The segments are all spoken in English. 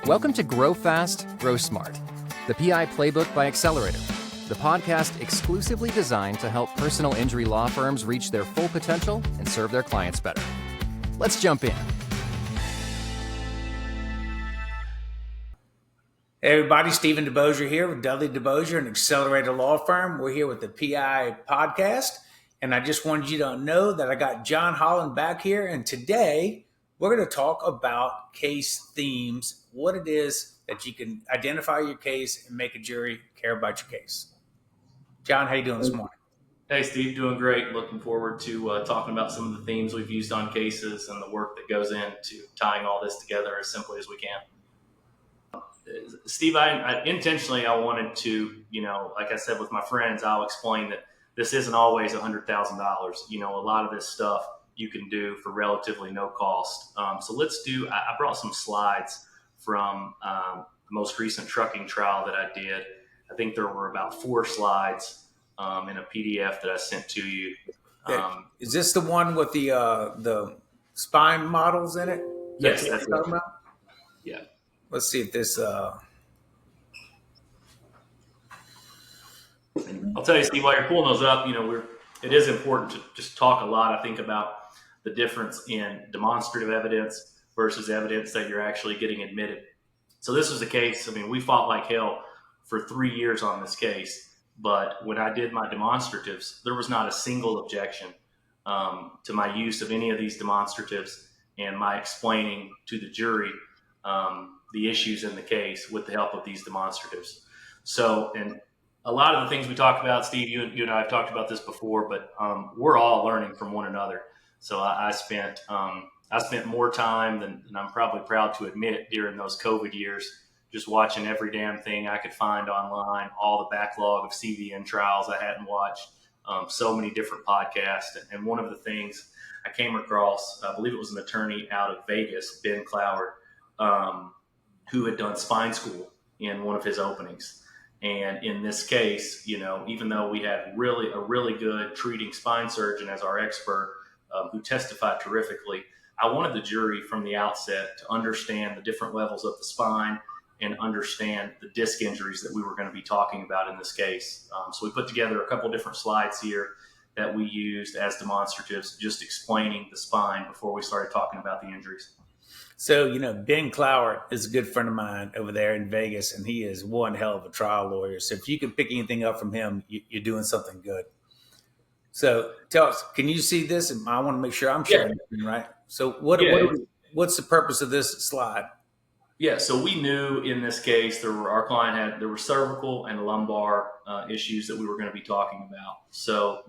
Welcome to Grow Fast, Grow Smart, the PI Playbook by Accelerator, the podcast exclusively designed to help personal injury law firms reach their full potential and serve their clients better. Let's jump in. Hey everybody, Stephen DeBosier here with Dudley DeBosier, an Accelerator law firm. We're here with the PI podcast, and I just wanted you to know that I got John Hollan back here, and today we're going to talk about case themes, what it is that you can identify your case and make a jury care about your case. John, how you doing this morning? Hey Steve, doing great. Looking forward to talking about some of the themes we've used on cases and the work that goes into tying all this together as simply as we can. Steve, I intentionally wanted to, like I said with my friends, I'll explain that this isn't always $100,000. A lot of this stuff you can do for relatively no cost. So let's do, I brought some slides from the most recent trucking trial that I did. I think there were about 4 slides in a PDF that I sent to you. Is this the one with the spine models in it? Yes, that's what about? Yeah. Let's see if this. I'll tell you, Steve, while you're pulling those up, it is important to just talk a lot, I think, about the difference in demonstrative evidence versus evidence that you're actually getting admitted. So this was a case, we fought like hell for 3 years on this case, but when I did my demonstratives, there was not a single objection to my use of any of these demonstratives and my explaining to the jury the issues in the case with the help of these demonstratives. So, and a lot of the things we talk about, Steve, you and I have talked about this before, but we're all learning from one another. So I spent more time than I'm probably proud to admit during those COVID years, just watching every damn thing I could find online, all the backlog of CVN trials I hadn't watched, so many different podcasts. And one of the things I came across, I believe it was an attorney out of Vegas, Ben Cloward, who had done spine school in one of his openings. And in this case, even though we had a really good treating spine surgeon as our expert who testified terrifically, I wanted the jury from the outset to understand the different levels of the spine and understand the disc injuries that we were going to be talking about in this case. So we put together a couple different slides here that we used as demonstratives, just explaining the spine before we started talking about the injuries. So, Ben Cloward is a good friend of mine over there in Vegas, and he is one hell of a trial lawyer. So if you can pick anything up from him, you're doing something good. So tell us, can you see this? And I want to make sure I'm sharing it, right? So what's the purpose of this slide? Yeah, so we knew in this case there were cervical and lumbar issues that we were going to be talking about. So,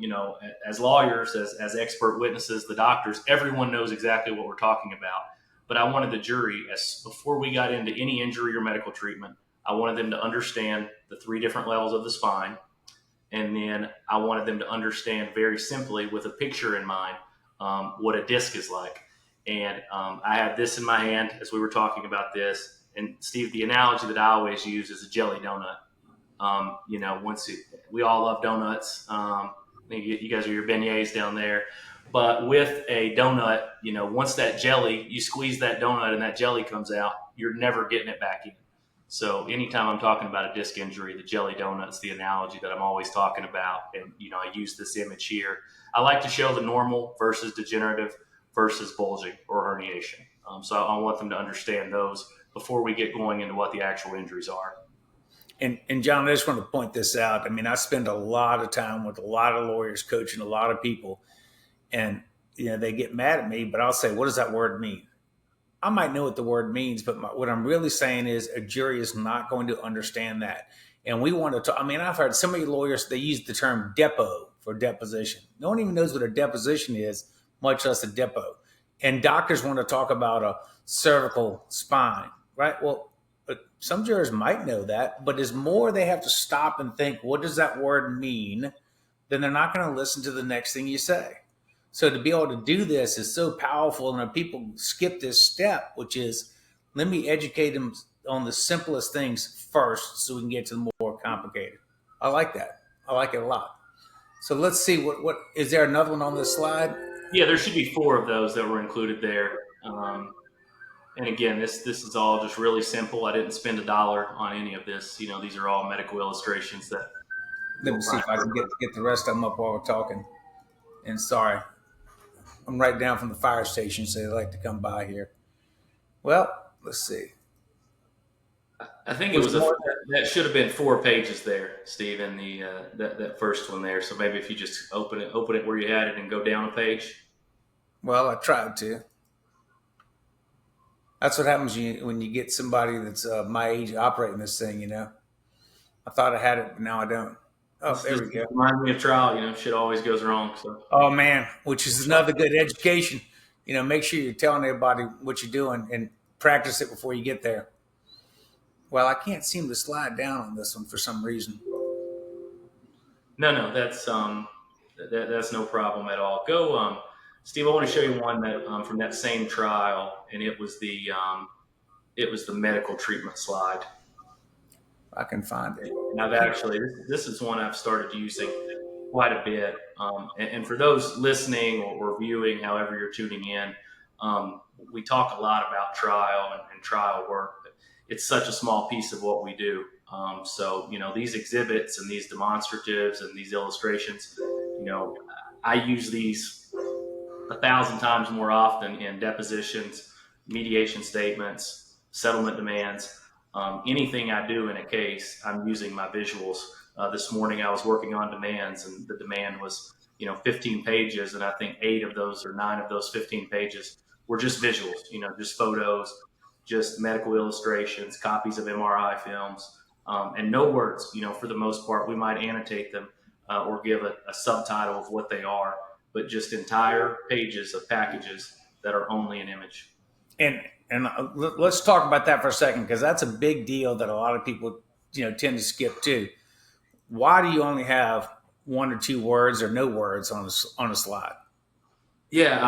as lawyers, as expert witnesses, the doctors, everyone knows exactly what we're talking about. But I wanted the jury, before we got into any injury or medical treatment, I wanted them to understand the 3 different levels of the spine. And then I wanted them to understand very simply with a picture in mind what a disc is like. And I had this in my hand as we were talking about this. And Steve, the analogy that I always use is a jelly donut. We all love donuts. You guys are your beignets down there. But with a donut, once that jelly, you squeeze that donut and that jelly comes out, you're never getting it back in. So anytime I'm talking about a disc injury, the jelly donut's the analogy that I'm always talking about. And, I use this image here. I like to show the normal versus degenerative versus bulging or herniation. So I want them to understand those before we get going into what the actual injuries are. And John, I just want to point this out. I spend a lot of time with a lot of lawyers, coaching a lot of people. And, they get mad at me, but I'll say, what does that word mean? I might know what the word means, but what I'm really saying is a jury is not going to understand that. And we want to talk. I've heard so many lawyers, they use the term depo for deposition. No one even knows what a deposition is, much less a depo. And doctors want to talk about a cervical spine, right? Well, some jurors might know that, but as more they have to stop and think, what does that word mean? Then they're not going to listen to the next thing you say. So to be able to do this is so powerful, and people skip this step, which is let me educate them on the simplest things first so we can get to the more complicated. I like that. I like it a lot. So let's see, what is there another one on this slide? Yeah, there should be 4 of those that were included there. And again, this is all just really simple. I didn't spend $1 on any of this. These are all medical illustrations that Let you'll me see find. if I can get the rest of them up while we're talking. And sorry, I'm right down from the fire station, so they like to come by here. Well, let's see. I think it Which was more? that should have been 4 pages there, Steve, in the that first one there. So maybe if you just open it where you had it and go down a page. Well, I tried to. That's what happens when you get somebody that's my age operating this thing. I thought I had it, but now I don't. Oh, This there just we go. reminds me of trial. Shit always goes wrong. So Oh man, which is another good education. Make sure you're telling everybody what you're doing and practice it before you get there. Well, I can't seem to slide down on this one for some reason. no, that's no problem at all. Go, Steve. I want to show you one that from that same trial, and it was the medical treatment slide. I can find it. And I've actually this is one I've started using quite a bit. And for those listening or viewing, however you're tuning in, we talk a lot about trial and trial work. But it's such a small piece of what we do. So these exhibits and these demonstratives and these illustrations, I use these 1,000 times more often in depositions, mediation statements, settlement demands. Anything I do in a case, I'm using my visuals. This morning I was working on demands, and the demand was 15 pages, and I think 8 of those or 9 of those 15 pages were just visuals, just photos, just medical illustrations, copies of MRI films, and no words. For the most part, we might annotate them or give a subtitle of what they are, but just entire pages of packages that are only an image. And let's talk about that for a second, because that's a big deal that a lot of people tend to skip too. Why do you only have 1 or 2 words or no words on a slide? Yeah,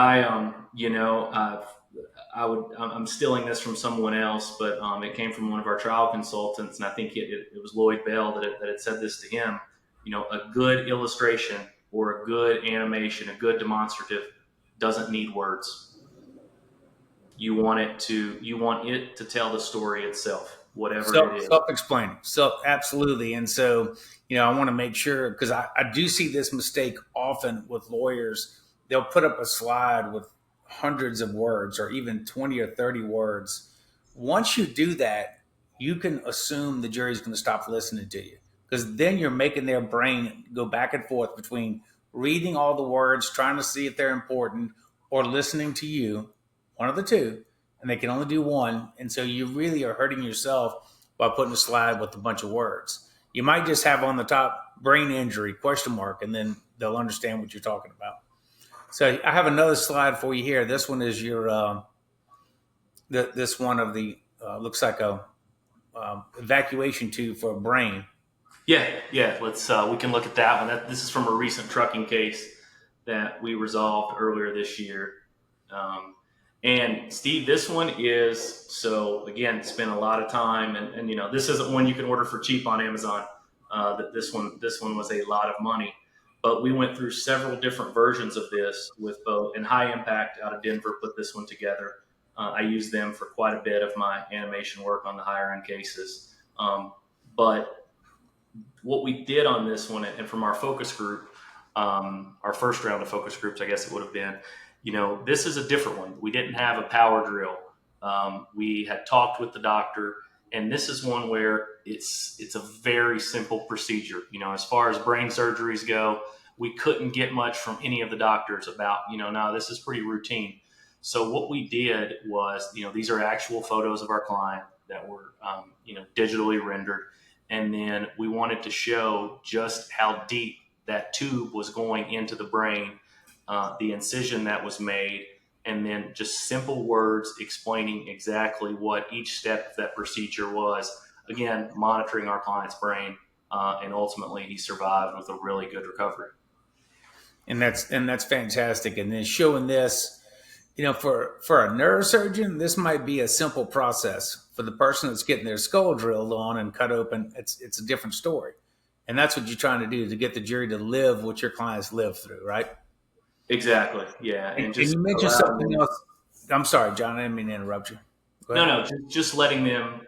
I'm stealing this from someone else, but it came from one of our trial consultants, and I think it was Lloyd Bell that had said this to him. A good illustration or a good animation, a good demonstrative doesn't need words. You want it to tell the story itself, whatever it is. Self-explaining. So absolutely. And so, I want to make sure, because I do see this mistake often with lawyers. They'll put up a slide with hundreds of words or even 20 or 30 words. Once you do that, you can assume the jury's going to stop listening to you, because then you're making their brain go back and forth between reading all the words, trying to see if they're important, or listening to you, one of the two, and they can only do one. And so you really are hurting yourself by putting a slide with a bunch of words. You might just have on the top brain injury ? And then they'll understand what you're talking about. So I have another slide for you here. This one is your this one of the looks like a evacuation tube for a brain. Yeah. Let's we can look at that one. This is from a recent trucking case that we resolved earlier this year. And Steve, this one is, so again, spent a lot of time, and this isn't one you can order for cheap on Amazon. This one was a lot of money, but we went through several different versions of this with both, and High Impact out of Denver put this one together. I use them for quite a bit of my animation work on the higher end cases. But what we did on this one, and from our focus group, our first round of focus groups, I guess it would have been, this is a different one. We didn't have a power drill. We had talked with the doctor, and this is one where it's a very simple procedure. As far as brain surgeries go, we couldn't get much from any of the doctors about, no, this is pretty routine. So what we did was, these are actual photos of our client that were, digitally rendered. And then we wanted to show just how deep that tube was going into the brain, the incision that was made, and then just simple words explaining exactly what each step of that procedure was. Again, monitoring our client's brain, and ultimately he survived with a really good recovery. And that's fantastic. And then showing this, for a neurosurgeon, this might be a simple process. For the person that's getting their skull drilled on and cut open, it's a different story. And that's what you're trying to do, to get the jury to live what your clients live through, right? Exactly. Yeah. And you mentioned something else. I'm sorry, John, I didn't mean to interrupt you. No, just letting them,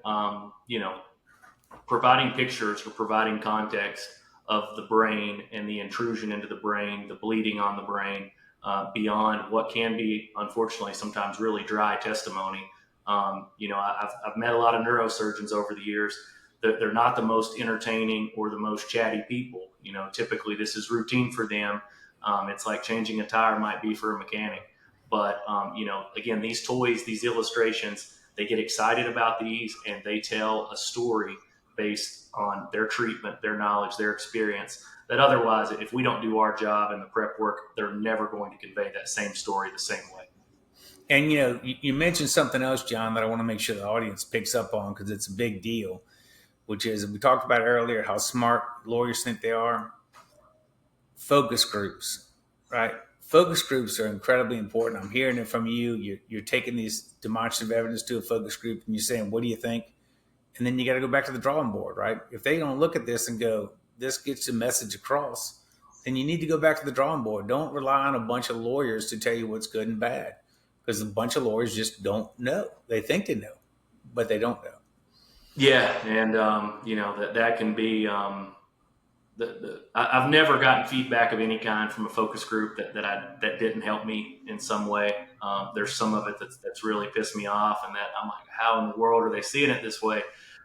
providing pictures or providing context of the brain and the intrusion into the brain, the bleeding on the brain, beyond what can be, unfortunately, sometimes really dry testimony. I've met a lot of neurosurgeons over the years. They're not the most entertaining or the most chatty people. Typically this is routine for them. It's like changing a tire might be for a mechanic. But, again, these toys, these illustrations, they get excited about these and they tell a story based on their treatment, their knowledge, their experience, that otherwise, if we don't do our job and the prep work, they're never going to convey that same story the same way. And, you mentioned something else, John, that I want to make sure the audience picks up on because it's a big deal, which is, we talked about earlier how smart lawyers think they are. Focus groups, right? Focus groups are incredibly important. I'm hearing it from you. You're taking these demonstrative evidence to a focus group and you're saying, what do you think? And then you got to go back to the drawing board, right? If they don't look at this and go, this gets the message across, then you need to go back to the drawing board. Don't rely on a bunch of lawyers to tell you what's good and bad, because a bunch of lawyers just don't know. They think they know, but they don't know. Yeah, and that can be. I've never gotten feedback of any kind from a focus group that didn't help me in some way. There's some of it that's really pissed me off, and that I'm like, how in the world are they seeing it this way?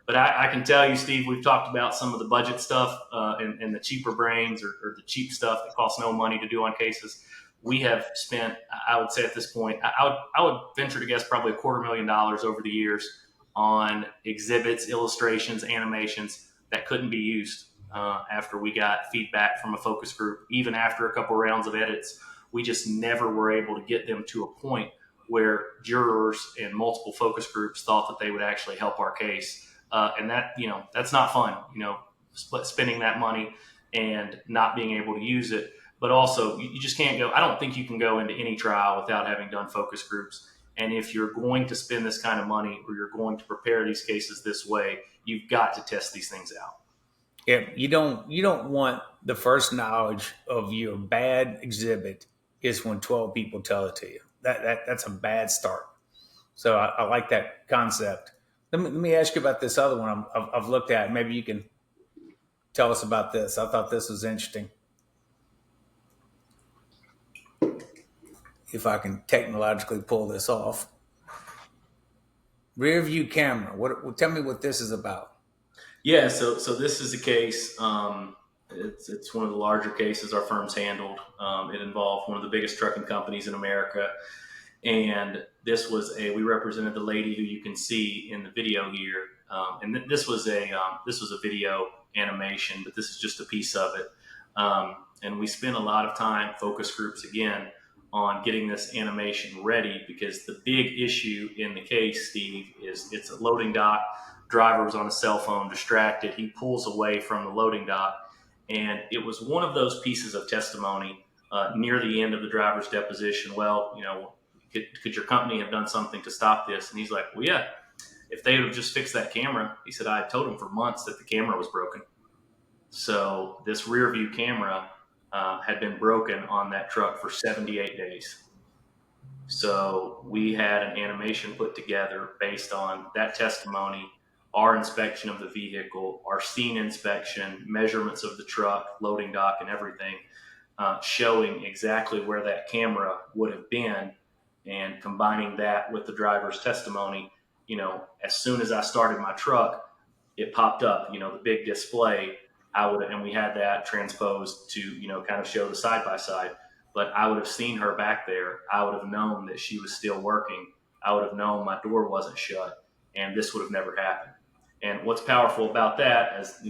But I can tell you, Steve, we've talked about some of the budget stuff and the cheaper brains or the cheap stuff that costs no money to do on cases. We have spent, I would say at this point, I would venture to guess probably $250,000 over the years on exhibits, illustrations, animations that couldn't be used after we got feedback from a focus group. Even after a couple rounds of edits, we just never were able to get them to a point where jurors and multiple focus groups thought that they would actually help our case. And that, that's not fun, spending that money and not being able to use it. But also, you just can't go. I don't think you can go into any trial without having done focus groups. And if you're going to spend this kind of money or you're going to prepare these cases this way, you've got to test these things out. Yeah, you don't want the first knowledge of your bad exhibit is when 12 people tell it to you. That's a bad start. So I like that concept. Let me ask you about this other one I've looked at. Maybe you can tell us about this. I thought this was interesting. If I can technologically pull this off. Rear view camera. Tell me what this is about. Yeah, so this is a case. It's one of the larger cases our firm's handled. It involved one of the biggest trucking companies in America, and we represented the lady who you can see in the video here. And this was a video animation, but this is just a piece of it. And we spent a lot of time, focus groups again, on getting this animation ready, because the big issue in the case, Steve, is it's a loading dock. Driver was on a cell phone, distracted. He pulls away from the loading dock, and it was one of those pieces of testimony near the end of the driver's deposition. Well, could your company have done something to stop this? And he's like, well, yeah, if they would have just fixed that camera. He said, I told him for months that the camera was broken. So this rear view camera had been broken on that truck for 78 days. So we had an animation put together based on that testimony, our inspection of the vehicle, our scene inspection, measurements of the truck, loading dock, and everything, showing exactly where that camera would have been, and combining that with the driver's testimony. As soon as I started my truck, it popped up, the big display. And we had that transposed to, kind of show the side by side. But I would have seen her back there. I would have known that she was still working. I would have known my door wasn't shut, and this would have never happened. And what's powerful about that, as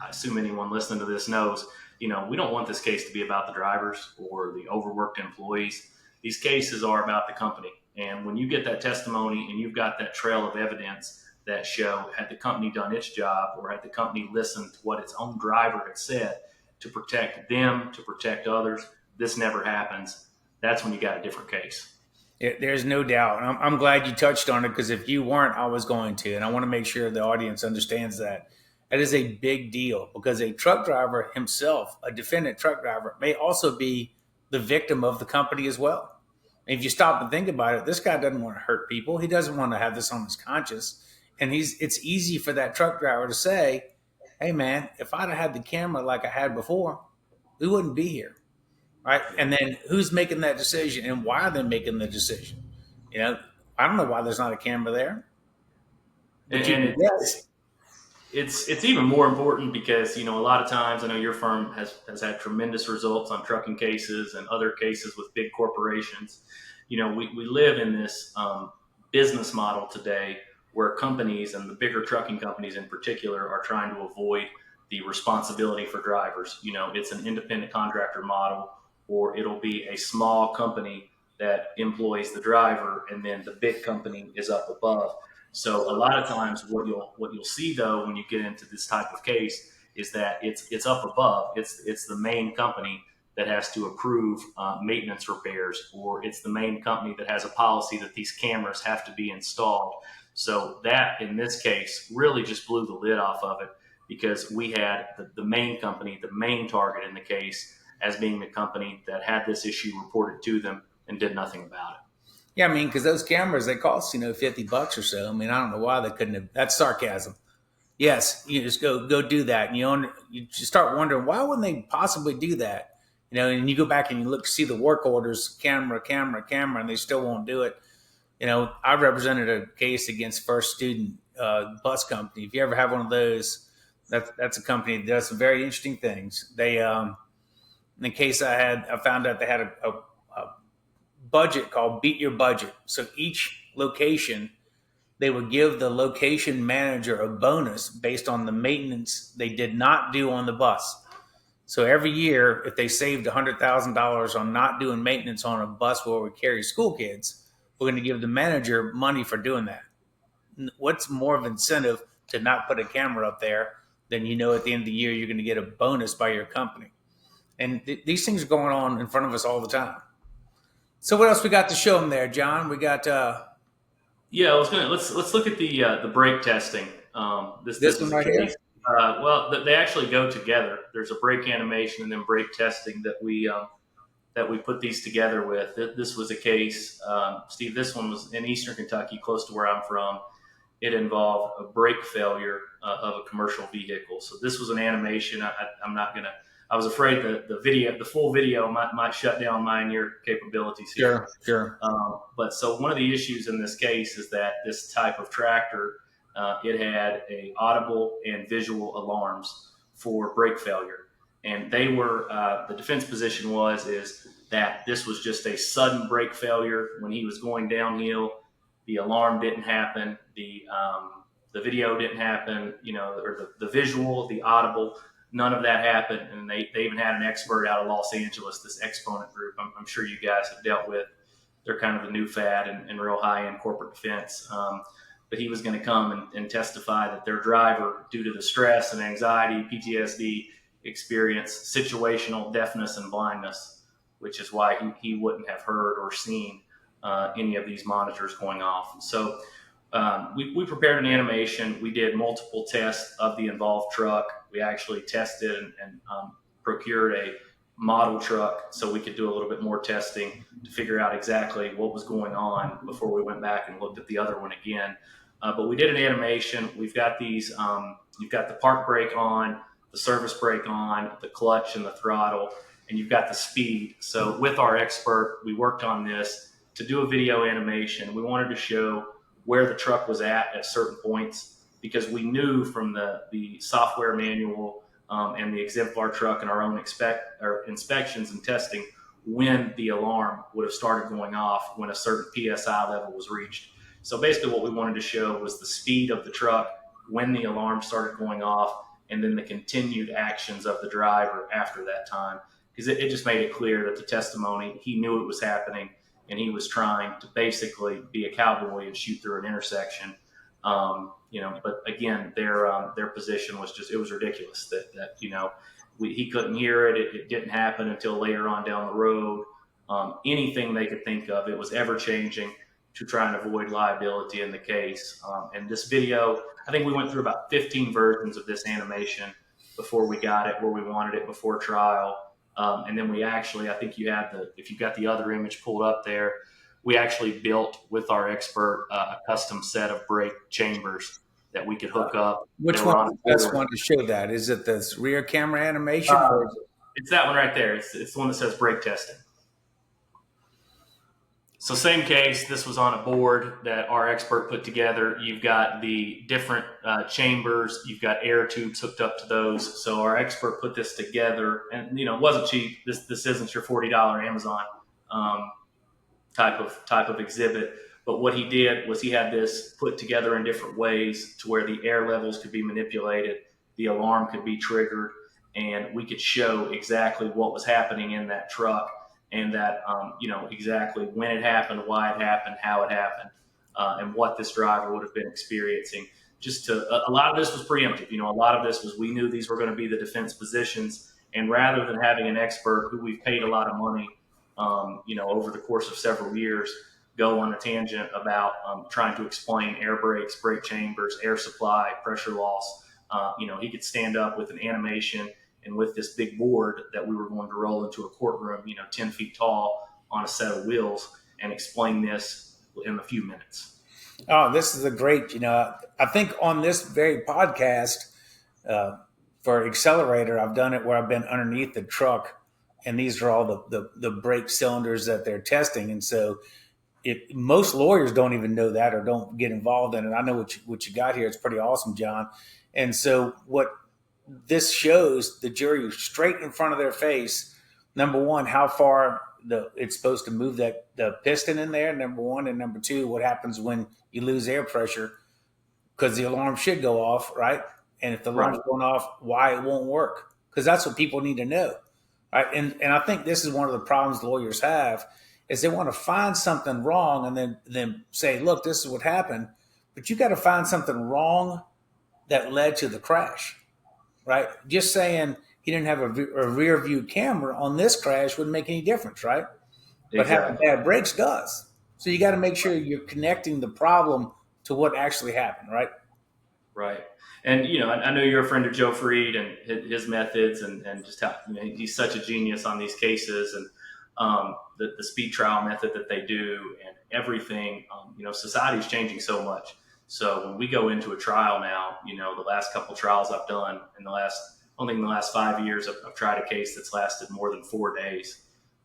I assume anyone listening to this knows, we don't want this case to be about the drivers or the overworked employees. These cases are about the company. And when you get that testimony and you've got that trail of evidence that show, had the company done its job, or had the company listened to what its own driver had said to protect them, to protect others, this never happens. That's when you got a different case. There's no doubt. And I'm glad you touched on it, because if you weren't, I was going to. And I want to make sure the audience understands that. That is a big deal, because a truck driver himself, a defendant truck driver, may also be the victim of the company as well. And if you stop and think about it, this guy doesn't want to hurt people. He doesn't want to have this on his conscience. And it's easy for that truck driver to say, hey man, if I'd have had the camera like I had before, we wouldn't be here. Right. And then who's making that decision and why are they making the decision? You know, I don't know why there's not a camera there. But And it's even more important because, you know, a lot of times I know your firm has had tremendous results on trucking cases and other cases with big corporations. You know, we live in this business model today where companies, and the bigger trucking companies in particular, are trying to avoid the responsibility for drivers. You know, it's an independent contractor model, or it'll be a small company that employs the driver, and then the big company is up above. So a lot of times, what you'll see though when you get into this type of case is that it's up above. It's the main company that has to approve maintenance repairs, or it's the main company that has a policy that these cameras have to be installed. So that, in this case, really just blew the lid off of it, because we had the main company, the main target in the case, as being the company that had this issue reported to them and did nothing about it. yeah, I mean, because those cameras, they cost, $50 or so. I mean, I don't know why they couldn't have. That's sarcasm. Yes, you just go do that, and you just start wondering why wouldn't they possibly do that? And you go back and you look, see the work orders, camera, and they still won't do it. I represented a case against First Student Bus Company. If you ever have one of those, that's a company that does some very interesting things. They, in the case I found out they had a budget called Beat Your Budget. So each location, they would give the location manager a bonus based on the maintenance they did not do on the bus. So every year, if they saved $100,000 on not doing maintenance on a bus where we carry school kids, we're going to give the manager money for doing that. What's more of incentive to not put a camera up there than at the end of the year you're going to get a bonus by your company? And these things are going on in front of us all the time. So what else we got to show them there, John? We got Yeah, I was gonna let's look at the brake testing. This one is right a here. case. Well, they actually go together. There's a brake animation and then brake testing that we put these together with. This was a case, Steve. This one was in Eastern Kentucky, close to where I'm from. It involved a brake failure of a commercial vehicle. So this was an animation. I'm not gonna. I was afraid the full video might shut down my and your capabilities here. Sure. But so one of the issues in this case is that this type of tractor, it had a audible and visual alarms for brake failure, and they were the defense position is that this was just a sudden brake failure when he was going downhill. The alarm didn't happen. The video didn't happen. Or the visual, the audible. None of that happened, and they even had an expert out of Los Angeles, this Exponent group. I'm sure you guys have dealt with. They're kind of the new fad and real high-end corporate defense. But he was going to come and testify that their driver, due to the stress and anxiety, PTSD, experienced situational deafness and blindness, which is why he wouldn't have heard or seen any of these monitors going off. So we prepared an animation. We did multiple tests of the involved truck. We actually tested and procured a model truck so we could do a little bit more testing to figure out exactly what was going on before we went back and looked at the other one again. But we did an animation. We've got these, you've got the park brake on, the service brake on, the clutch and the throttle, and you've got the speed. So with our expert, we worked on this to do a video animation. We wanted to show where the truck was at certain points, because we knew from the software manual and the exemplar truck and our own inspections and testing when the alarm would have started going off when a certain PSI level was reached. So basically what we wanted to show was the speed of the truck when the alarm started going off, and then the continued actions of the driver after that time. Because it just made it clear that the testimony, he knew it was happening, and he was trying to basically be a cowboy and shoot through an intersection. But again, their position was it was ridiculous that he couldn't hear it. It didn't happen until later on down the road. Anything they could think of, it was ever changing to try and avoid liability in the case. And this video, I think we went through about 15 versions of this animation before we got it where we wanted it before trial. And then we actually, I think if you got the other image pulled up there, we actually built with our expert a custom set of brake chambers that we could hook up. Which They were one on is the best one to show that? Is it this rear camera animation? uh, Or is it's that one right there. It's the one that says brake testing. So same case, this was on a board that our expert put together. You've got the different chambers. You've got air tubes hooked up to those. So our expert put this together, and it wasn't cheap. This isn't your $40 Amazon type of exhibit. But what he did was he had this put together in different ways to where the air levels could be manipulated, the alarm could be triggered, and we could show exactly what was happening in that truck, and that exactly when it happened, why it happened, how it happened, and what this driver would have been experiencing. A lot of this was preemptive. A lot of this was, we knew these were going to be the defense positions, and rather than having an expert who we've paid a lot of money, over the course of several years, go on a tangent about trying to explain air brakes, brake chambers, air supply, pressure loss. He could stand up with an animation and with this big board that we were going to roll into a courtroom, 10 feet tall on a set of wheels, and explain this in a few minutes. Oh, this is a great, I think on this very podcast for Accelerator, I've done it where I've been underneath the truck, and these are all the brake cylinders that they're testing. And so most lawyers don't even know that or don't get involved in it. I know what you got here. It's pretty awesome, John. And so what this shows the jury straight in front of their face, number one, how far it's supposed to move the piston in there, number one, and number two, what happens when you lose air pressure, because the alarm should go off, right? And if the alarm's going off, why it won't work, because that's what people need to know, right? And I think this is one of the problems lawyers have, is they want to find something wrong and then say, look, this is what happened, but you got to find something wrong that led to the crash, right? Just saying he didn't have a rear view camera on this crash wouldn't make any difference, right? Exactly. But having bad brakes does. So you got to make sure you're connecting the problem to what actually happened, right? Right. And, I know you're a friend of Joe Freed and his methods and just how, he's such a genius on these cases, and the speed trial method that they do and everything. Society's changing so much. So when we go into a trial now, the last couple of trials I've done in the last 5 years, I've tried a case that's lasted more than 4 days.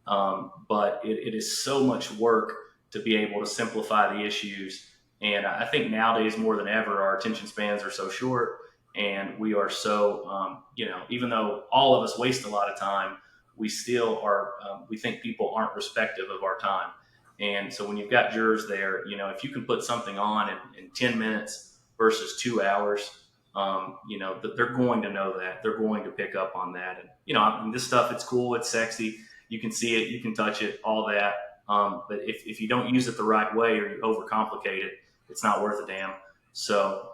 But it is so much work to be able to simplify the issues. And I think nowadays more than ever, our attention spans are so short, and we are so, even though all of us waste a lot of time, we still are, we think people aren't respective of our time. And so when you've got jurors there, if you can put something on in 10 minutes versus 2 hours, they're going to know that. They're going to pick up on that. And, this stuff, it's cool. It's sexy. You can see it. You can touch it, all that. But if you don't use it the right way or you overcomplicate it, it's not worth a damn. So,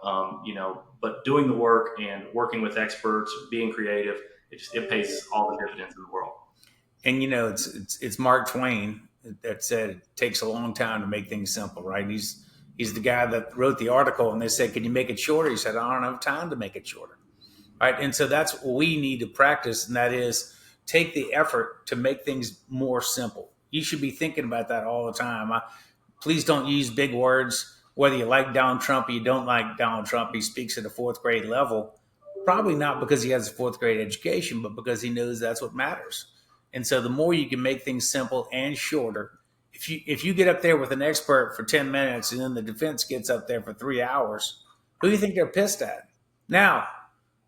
but doing the work and working with experts, being creative, it pays all the dividends in the world. And, it's Mark Twain that said it takes a long time to make things simple, right? He's the guy that wrote the article, and they said, can you make it shorter? He said, I don't have time to make it shorter. Right. And so that's what we need to practice. And that is take the effort to make things more simple. You should be thinking about that all the time. Please don't use big words, whether you like Donald Trump or you don't like Donald Trump. He speaks at a fourth grade level, probably not because he has a fourth grade education, but because he knows that's what matters. And so the more you can make things simple and shorter, if you get up there with an expert for 10 minutes and then the defense gets up there for 3 hours, who do you think they're pissed at? Now,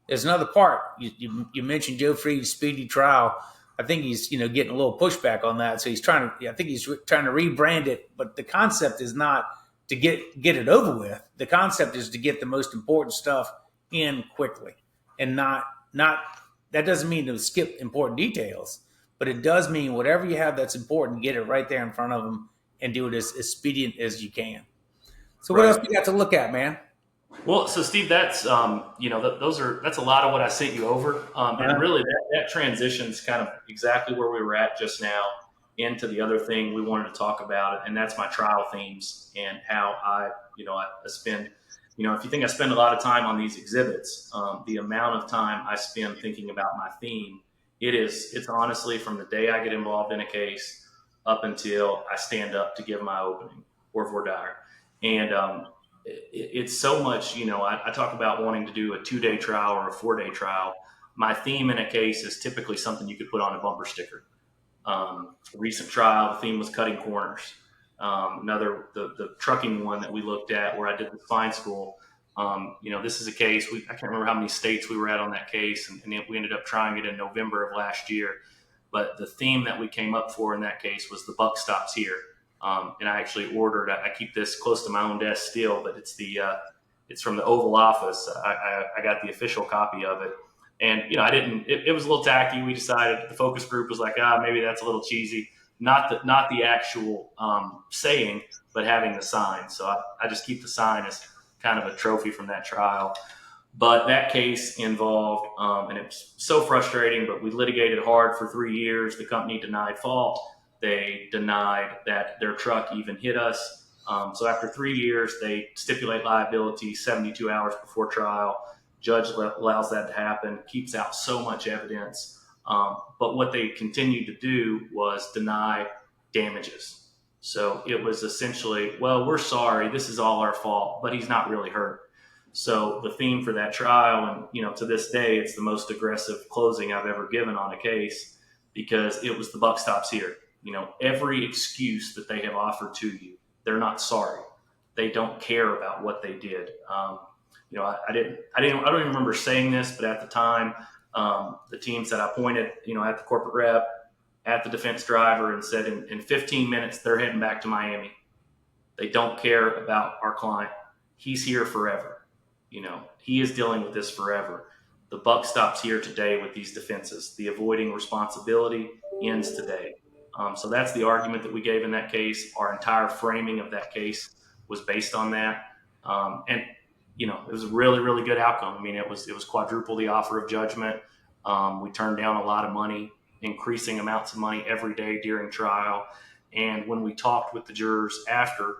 there's another part. You mentioned Joe Freed's speedy trial. I think he's getting a little pushback on that. So he's trying to rebrand it. But the concept is not to get it over with. The concept is to get the most important stuff in quickly, and not that doesn't mean to skip important details. But it does mean whatever you have that's important, get it right there in front of them and do it as expedient as you can. So what else do you got to look at, man? Well, so Steve, that's that's a lot of what I sent you over, and really that transitions kind of exactly where we were at just now into the other thing we wanted to talk about, and that's my trial themes and how I spend. If you think I spend a lot of time on these exhibits, the amount of time I spend thinking about my theme. It's honestly from the day I get involved in a case up until I stand up to give my opening or voir dire. And it's so much, I talk about wanting to do a 2-day trial or a 4-day trial. My theme in a case is typically something you could put on a bumper sticker. Recent trial, the theme was cutting corners. The trucking one that we looked at where I did the spine school, this is a case, I can't remember how many states we were at on that case, and we ended up trying it in November of last year. But the theme that we came up for in that case was the buck stops here. And I actually ordered, I keep this close to my own desk still, but it's from the Oval Office. I got the official copy of it. And, it was a little tacky. We decided, the focus group was like, maybe that's a little cheesy. Not the actual saying, but having the sign. So I just keep the sign as kind of a trophy from that trial. But that case involved, and it was so frustrating, but we litigated hard for 3 years. The company denied fault. They denied that their truck even hit us. So after 3 years, they stipulate liability 72 hours before trial. Judge allows that to happen, keeps out so much evidence. But what they continued to do was deny damages. So it was essentially, well, we're sorry, this is all our fault, but he's not really hurt. So the theme for that trial, and to this day, it's the most aggressive closing I've ever given on a case, because it was the buck stops here. Every excuse that they have offered to you, they're not sorry. They don't care about what they did. I don't even remember saying this, but at the time, the teams that I pointed, at the corporate rep, at the defense driver, and said in 15 minutes, they're heading back to Miami. They don't care about our client. He's here forever. He is dealing with this forever. The buck stops here today with these defenses. The avoiding responsibility ends today. So that's the argument that we gave in that case. Our entire framing of that case was based on that. And it was a really, really good outcome. It was quadruple the offer of judgment. We turned down a lot of money, increasing amounts of money every day during trial. And when we talked with the jurors after,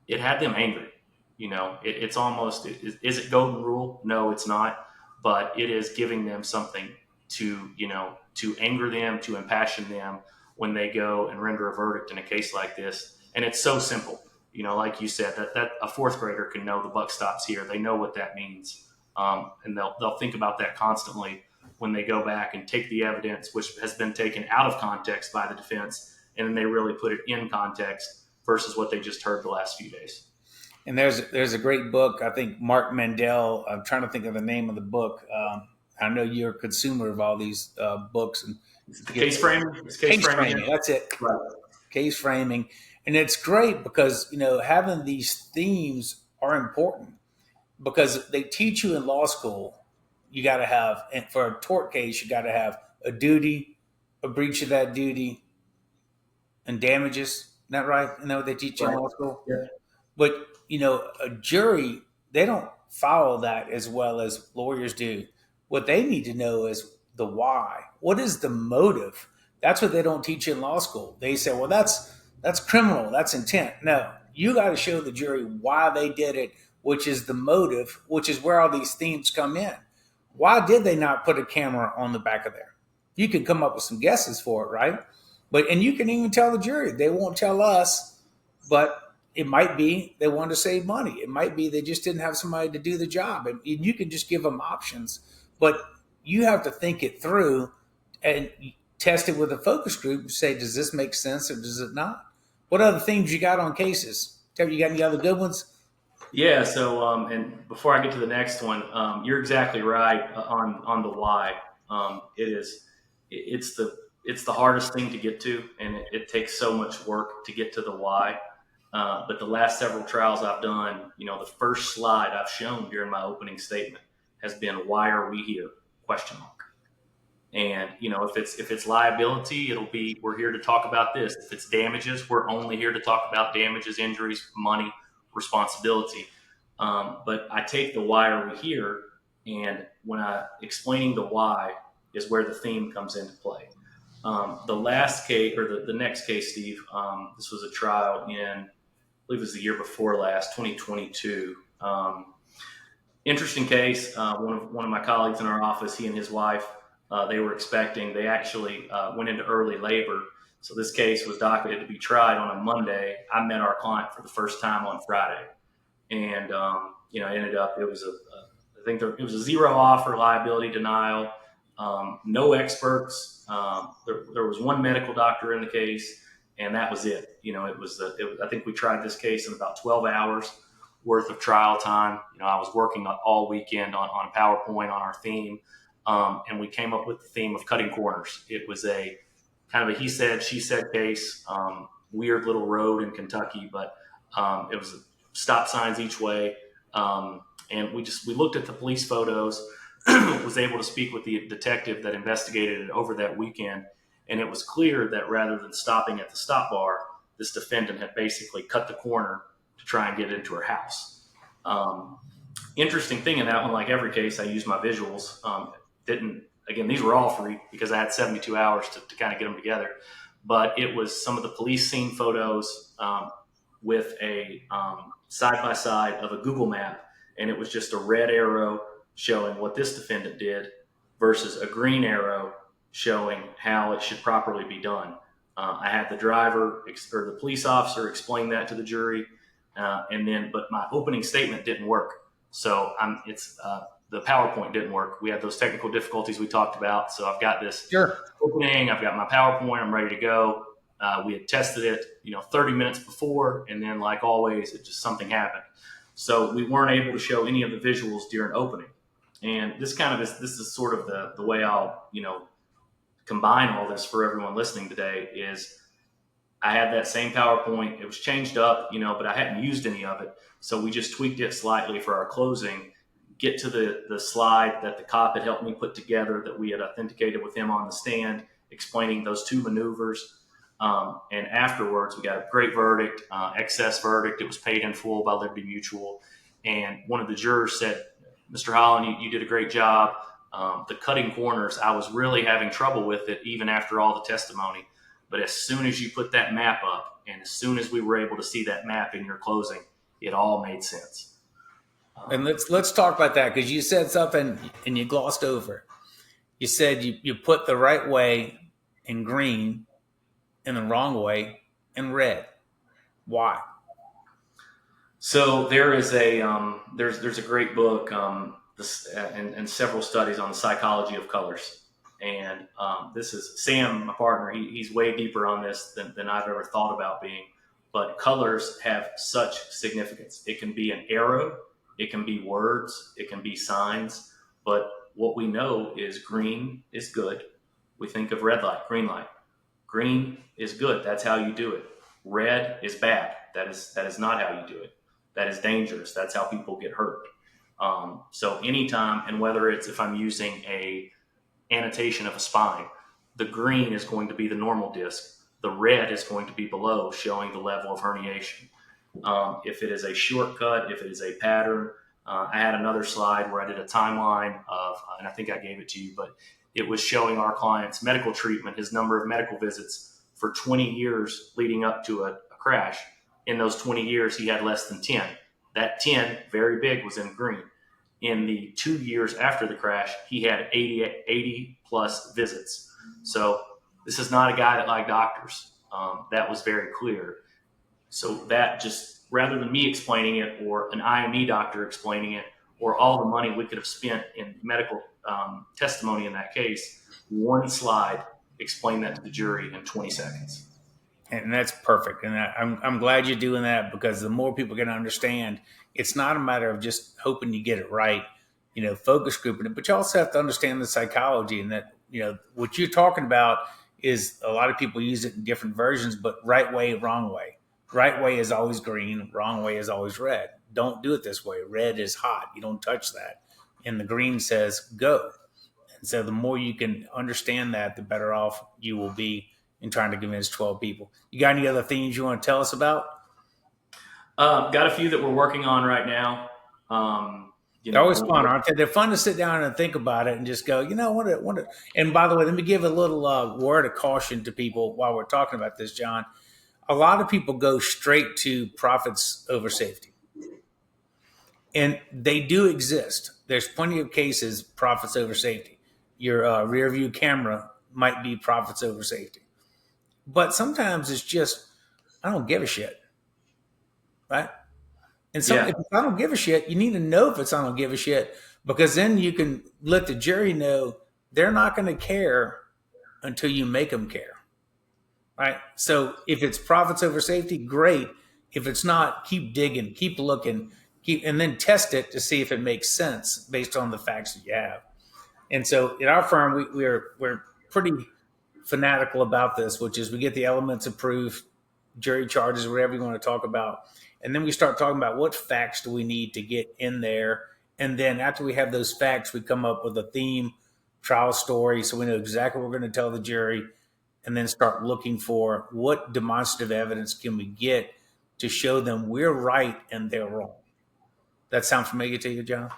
it had them angry. It's almost, is it golden rule? No, it's not. But it is giving them something to anger them, to impassion them when they go and render a verdict in a case like this. And it's so simple. Like you said, that a fourth grader can know the buck stops here. They know what that means. And they'll think about that constantly when they go back and take the evidence, which has been taken out of context by the defense, and then they really put it in context versus what they just heard the last few days. And there's a great book, I think Mark Mandel, I'm trying to think of the name of the book. I know you're a consumer of all these books. And case framing. Case framing, that's it. Right. Case framing. And it's great because, having these themes are important, because they teach you in law school, you got to have, and for a tort case, you got to have a duty, a breach of that duty, and damages. Isn't that right? What they teach you in law school? Yeah. But, a jury, they don't follow that as well as lawyers do. What they need to know is the why. What is the motive? That's what they don't teach you in law school. They say, well, that's criminal. That's intent. No, you got to show the jury why they did it, which is the motive, which is where all these themes come in. Why did they not put a camera on the back of there? You can come up with some guesses for it, right? And you can even tell the jury. They won't tell us, but it might be they wanted to save money. It might be they just didn't have somebody to do the job. And you can just give them options, but you have to think it through and test it with a focus group and say, does this make sense or does it not? What other themes you got on cases? You got any other good ones? Yeah. So, and before I get to the next one, you're exactly right on the why. It's the hardest thing to get to, and it takes so much work to get to the why. But the last several trials I've done, the first slide I've shown during my opening statement has been, why are we here? ? And, if it's liability, it'll be, we're here to talk about this. If it's damages, we're only here to talk about damages, injuries, money, responsibility. But I take the why are we here, and when explaining the why is where the theme comes into play. The last case, or the next case, Steve, this was a trial in, I believe it was the year before last, 2022. Interesting case. One of my colleagues in our office, he and his wife, they were expecting. They actually went into early labor. So this case was docketed to be tried on a Monday. I met our client for the first time on Friday, and it ended up it was it was a zero offer liability denial, no experts. There was one medical doctor in the case, and that was it. I think we tried this case in about 12 hours worth of trial time. I was working all weekend on PowerPoint on our theme, and we came up with the theme of cutting corners. It was a kind of a he said, she said case, weird little road in Kentucky, but it was stop signs each way. And we looked at the police photos, was able to speak with the detective that investigated it over that weekend. And it was clear that rather than stopping at the stop bar, this defendant had basically cut the corner to try and get into her house. Interesting thing in that one, like every case, I used my visuals. Again, these were all free because I had 72 hours to kind of get them together. But it was some of the police scene photos with a side-by-side of a Google map. And it was just a red arrow showing what this defendant did versus a green arrow showing how it should properly be done. I had the driver or the police officer explain that to the jury. But my opening statement didn't work. So the PowerPoint didn't work. We had those technical difficulties we talked about. So I've got this opening, I've got my PowerPoint, I'm ready to go. We had tested it, 30 minutes before, and then like always, something happened. So we weren't able to show any of the visuals during opening. And this is sort of the way I'll, combine all this for everyone listening today is I had that same PowerPoint. It was changed up, but I hadn't used any of it. So we just tweaked it slightly for our closing, get to the slide that the cop had helped me put together that we had authenticated with him on the stand, explaining those two maneuvers. And afterwards, we got a great verdict, excess verdict. It was paid in full by Liberty Mutual. And one of the jurors said, Mr. Hollan, you did a great job. The cutting corners, I was really having trouble with it even after all the testimony. But as soon as you put that map up and as soon as we were able to see that map in your closing, it all made sense. And let's talk about that because you said something and you glossed over. You said you put the right way in green and the wrong way in red. Why? So there is there's a great book and several studies on the psychology of colors. And this is Sam, my partner. He's way deeper on this than I've ever thought about being. But colors have such significance. It can be an arrow. It can be words. It can be signs. But what we know is green is good. We think of red light, green light. Green is good. That's how you do it. Red is bad. That is not how you do it. That is dangerous. That's how people get hurt. So anytime, and whether it's if I'm using a annotation of a spine, the green is going to be the normal disc. The red is going to be below, showing the level of herniation. If it is a shortcut, if it is a pattern, I had another slide where I did a timeline of, and I think I gave it to you, but it was showing our client's medical treatment, his number of medical visits for 20 years leading up to a crash. In those 20 years, he had less than 10. That 10, very big, was in green. In the 2 years after the crash, he had 80 plus visits. So this is not a guy that liked doctors. That was very clear. So that just, rather than me explaining it or an IME doctor explaining it or all the money we could have spent in medical testimony in that case, one slide explained that to the jury in 20 seconds. And that's perfect. And I'm glad you're doing that because the more people can understand, it's not a matter of just hoping you get it right, focus grouping it, but you also have to understand the psychology and that, what you're talking about is a lot of people use it in different versions, but right way, wrong way. Right way is always green. Wrong way is always red. Don't do it this way. Red is hot. You don't touch that. And the green says go. And so the more you can understand that, the better off you will be in trying to convince 12 people. You got any other things you want to tell us about? Got a few that we're working on right now. They're always fun, aren't they? They're fun to sit down and think about it and just go, what. And by the way, let me give a little word of caution to people while we're talking about this, John. A lot of people go straight to profits over safety. And they do exist. There's plenty of cases, profits over safety. Your rear view camera might be profits over safety. But sometimes it's just, I don't give a shit, right? And so Yeah. if I don't give a shit, you need to know if it's I don't give a shit, because then you can let the jury know they're not going to care until you make them care, right? So if it's profits over safety, great. If it's not, keep digging, keep looking, and then test it to see if it makes sense based on the facts that you have. And so in our firm, we're pretty fanatical about this, which is we get the elements of proof, jury charges, whatever you want to talk about. And then we start talking about what facts do we need to get in there. And then after we have those facts, we come up with a theme, trial story, so we know exactly what we're going to tell the jury, and then start looking for what demonstrative evidence can we get to show them we're right and they're wrong. That sound familiar to you, John?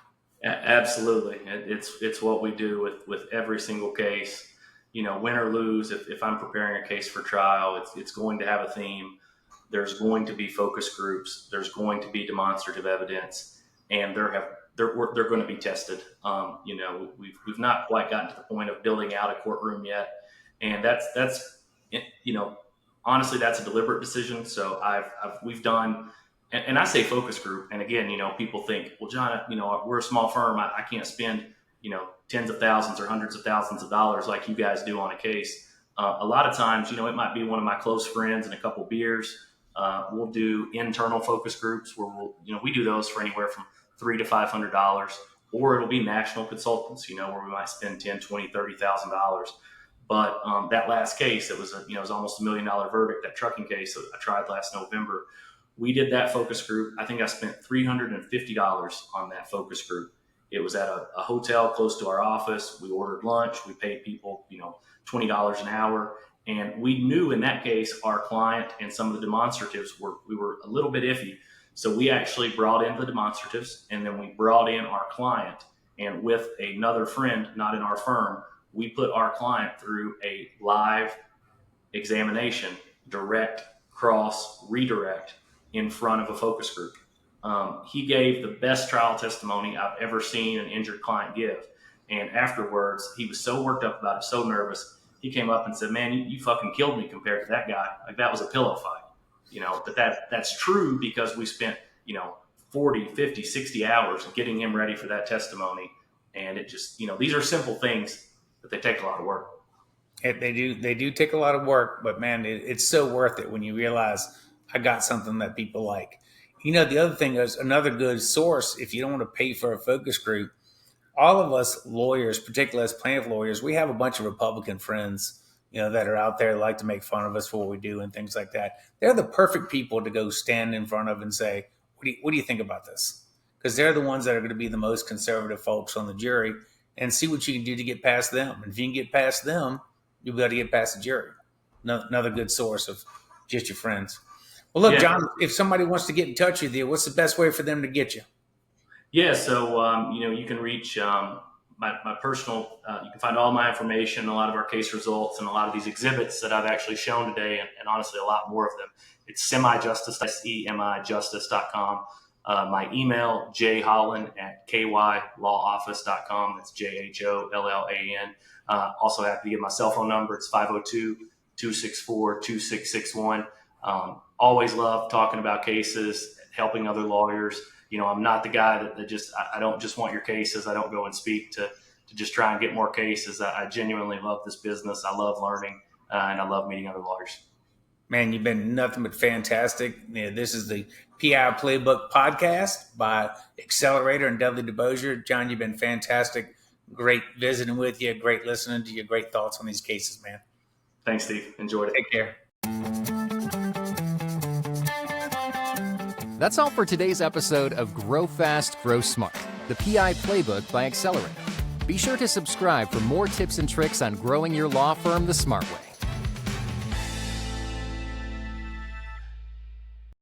Absolutely. It's what we do with every single case. Win or lose, if I'm preparing a case for trial, it's going to have a theme. There's going to be focus groups. There's going to be demonstrative evidence, and they're going to be tested. We've not quite gotten to the point of building out a courtroom yet, and that's honestly, that's a deliberate decision. So we've done, and I say focus group, and again, people think, well, John, we're a small firm. I can't spend tens of thousands or hundreds of thousands of dollars like you guys do on a case. A lot of times, it might be one of my close friends and a couple beers. We'll do internal focus groups where we do those for anywhere from $300 to $500, or it'll be national consultants, where we might spend $10,000, $20,000, $30,000. But that last case, it was almost $1 million verdict. That trucking case that I tried last November, we did that focus group. I think I spent $350 on that focus group. It was at a hotel close to our office. We ordered lunch. We paid people, $20 an hour. And we knew in that case, our client and some of the demonstratives we were a little bit iffy. So we actually brought in the demonstratives, and then we brought in our client. And with another friend, not in our firm, we put our client through a live examination, direct, cross, redirect in front of a focus group. He gave the best trial testimony I've ever seen an injured client give. And afterwards, he was so worked up about it, so nervous. He came up and said, man, you fucking killed me compared to that guy. Like, that was a pillow fight. But that's true because we spent, 40, 50, 60 hours getting him ready for that testimony. And it just, these are simple things, but they take a lot of work. They do take a lot of work, but man, it's so worth it when you realize I got something that people like. The other thing is another good source. If you don't want to pay for a focus group, all of us lawyers, particularly as plaintiff lawyers, we have a bunch of Republican friends, that are out there that like to make fun of us for what we do and things like that. They're the perfect people to go stand in front of and say, what do you think about this? Because they're the ones that are going to be the most conservative folks on the jury, and see what you can do to get past them. And if you can get past them, you'll be able to get past the jury. Another good source of just your friends. Well, look, yeah. John, if somebody wants to get in touch with you, what's the best way for them to get you? Yeah, so, you can reach my personal, you can find all my information, a lot of our case results, and a lot of these exhibits that I've actually shown today, and honestly, a lot more of them. It's semijustice, semijustice.com. My email, jhollan@kylawoffice.com. That's JHOLLAN. Also happy to give my cell phone number. It's 502-264-2661. Always love talking about cases, helping other lawyers. I'm not the guy that just, I don't just want your cases. I don't go and speak to just try and get more cases. I genuinely love this business. I love learning, and I love meeting other lawyers. Man, you've been nothing but fantastic. This is the PI Playbook podcast by Accelerator and Dudley DeBosier. John, you've been fantastic. Great visiting with you. Great listening to your great thoughts on these cases, man. Thanks, Steve. Enjoyed it. Take care. That's all for today's episode of Grow Fast, Grow Smart, the PI Playbook by Accelerator. Be sure to subscribe for more tips and tricks on growing your law firm the smart way.